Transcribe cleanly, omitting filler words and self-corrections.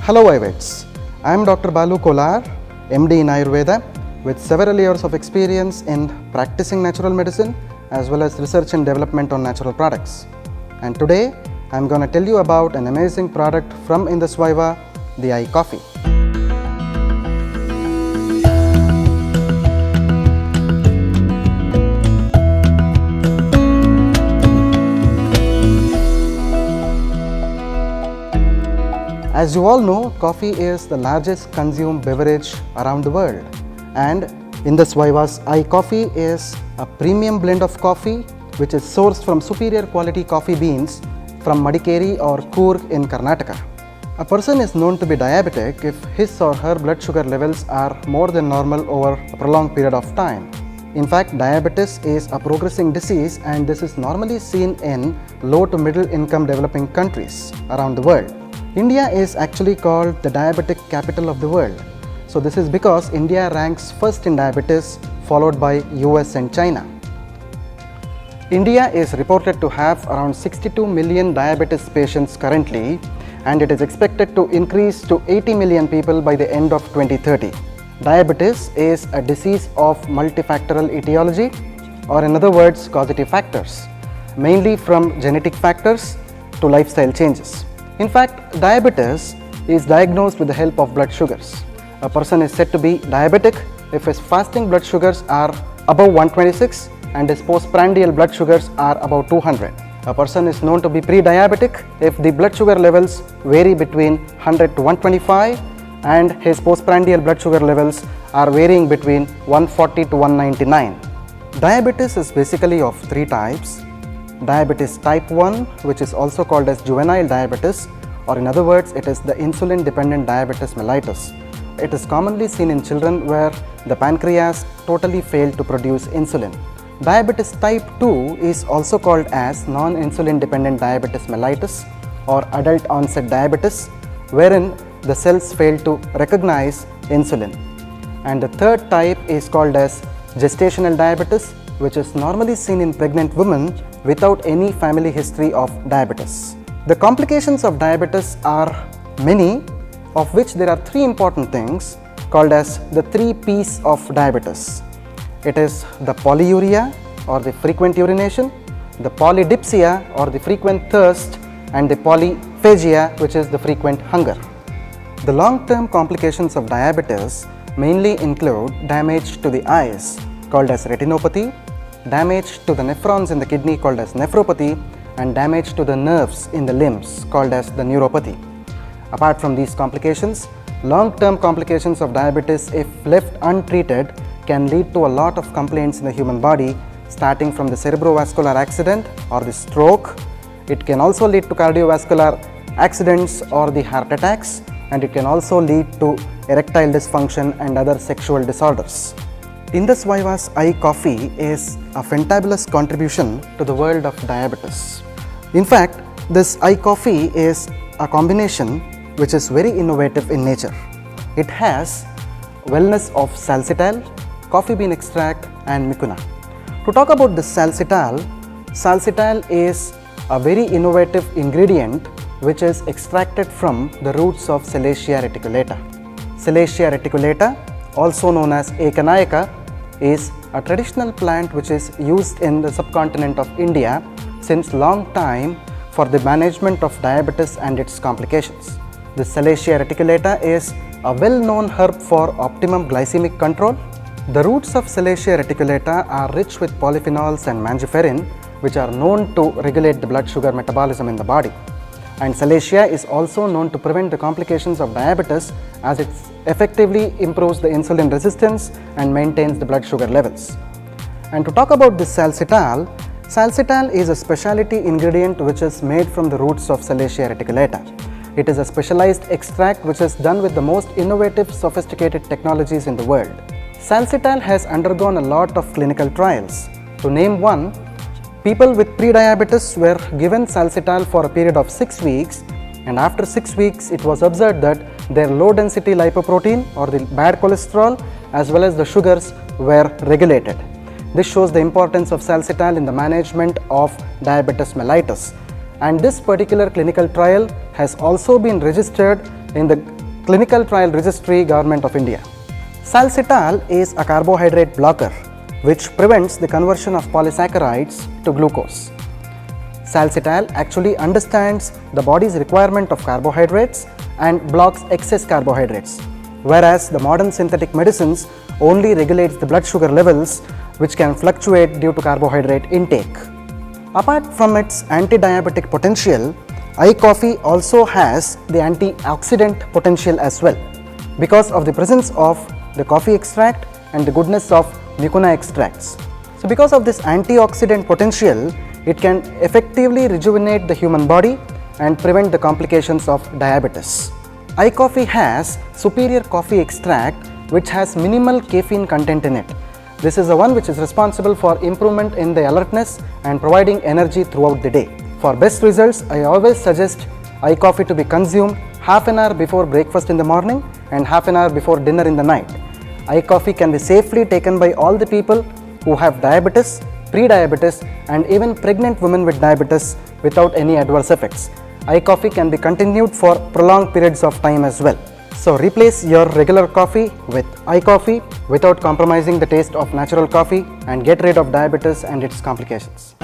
Hello Ivets, I am Dr. Balu Kolar, MD in Ayurveda with several years of experience in practicing natural medicine as well as research and development on natural products. And today I am going to tell you about an amazing product from Indus Viva, the iCoffee. As you all know, coffee is the largest consumed beverage around the world, and Indus Viva's iCoffee is a premium blend of coffee which is sourced from superior quality coffee beans from Madikeri or Coorg in Karnataka. A person is known to be diabetic if his or her blood sugar levels are more than normal over a prolonged period of time. In fact, diabetes is a progressing disease, and this is normally seen in low to middle income developing countries around the world. India is actually called the diabetic capital of the world. So this is because India ranks first in diabetes, followed by US and China. India is reported to have around 62 million diabetes patients currently, and it is expected to increase to 80 million people by the end of 2030. Diabetes is a disease of multifactorial etiology, or in other words, causative factors, mainly from genetic factors to lifestyle changes. In fact, diabetes is diagnosed with the help of blood sugars. A person is said to be diabetic if his fasting blood sugars are above 126 and his postprandial blood sugars are above 200. A person is known to be pre-diabetic if the blood sugar levels vary between 100 to 125 and his postprandial blood sugar levels are varying between 140 to 199. Diabetes is basically of three types. Diabetes type 1, which is also called as juvenile diabetes, or in other words, it is the insulin dependent diabetes mellitus. It is commonly seen in children where the pancreas totally failed to produce insulin. Diabetes type 2 is also called as non-insulin dependent diabetes mellitus or adult onset diabetes, wherein the cells fail to recognize insulin. And the third type is called as gestational diabetes, which is normally seen in pregnant women without any family history of diabetes. The complications of diabetes are many, of which there are three important things called as the 3 P's of diabetes. It is the polyuria or the frequent urination, the polydipsia or the frequent thirst, and the polyphagia, which is the frequent hunger. The long-term complications of diabetes mainly include damage to the eyes called as retinopathy, damage to the nephrons in the kidney called as nephropathy, and damage to the nerves in the limbs called as the neuropathy. Apart from these complications, long-term complications of diabetes, if left untreated, can lead to a lot of complaints in the human body, starting from the cerebrovascular accident or the stroke. It can also lead to cardiovascular accidents or the heart attacks, and it can also lead to erectile dysfunction and other sexual disorders. Indus Viva's iCoffee is a fantabulous contribution to the world of diabetes. In fact, this iCoffee is a combination which is very innovative in nature. It has wellness of salsitol, coffee bean extract, and mucuna. To talk about this salsitol, salsitol is a very innovative ingredient which is extracted from the roots of Salacia reticulata. Salacia reticulata, also known as Ekanaika, is a traditional plant which is used in the subcontinent of India since long time for the management of diabetes and its complications. The Salacia reticulata is a well-known herb for optimum glycemic control. The roots of Salacia reticulata are rich with polyphenols and mangiferin, which are known to regulate the blood sugar metabolism in the body. And Salacia is also known to prevent the complications of diabetes, as it effectively improves the insulin resistance and maintains the blood sugar levels. And to talk about this salsitol, salsitol is a specialty ingredient which is made from the roots of Salacia reticulata. It is a specialized extract which is done with the most innovative, sophisticated technologies in the world. Salsitol has undergone a lot of clinical trials. To name one, people with prediabetes were given salsitol for a period of 6 weeks, and after 6 weeks it was observed that their low density lipoprotein or the bad cholesterol as well as the sugars were regulated. This shows the importance of salsitol in the management of diabetes mellitus, and this particular clinical trial has also been registered in the Clinical Trial Registry, Government of India. Salcital is a carbohydrate blocker which prevents the conversion of polysaccharides to glucose. Salcital actually understands the body's requirement of carbohydrates and blocks excess carbohydrates, whereas the modern synthetic medicines only regulates the blood sugar levels, which can fluctuate due to carbohydrate intake. Apart from its anti-diabetic potential, iCoffee also has the antioxidant potential as well because of the presence of the coffee extract and the goodness of mucuna extracts. So because of this antioxidant potential, it can effectively rejuvenate the human body and prevent the complications of diabetes. iCoffee has superior coffee extract which has minimal caffeine content in it. This is the one which is responsible for improvement in the alertness and providing energy throughout the day. For best results, I always suggest iCoffee to be consumed half an hour before breakfast in the morning and half an hour before dinner in the night. iCoffee can be safely taken by all the people who have diabetes, pre-diabetes and even pregnant women with diabetes without any adverse effects. iCoffee can be continued for prolonged periods of time as well. So replace your regular coffee with iCoffee without compromising the taste of natural coffee and get rid of diabetes and its complications.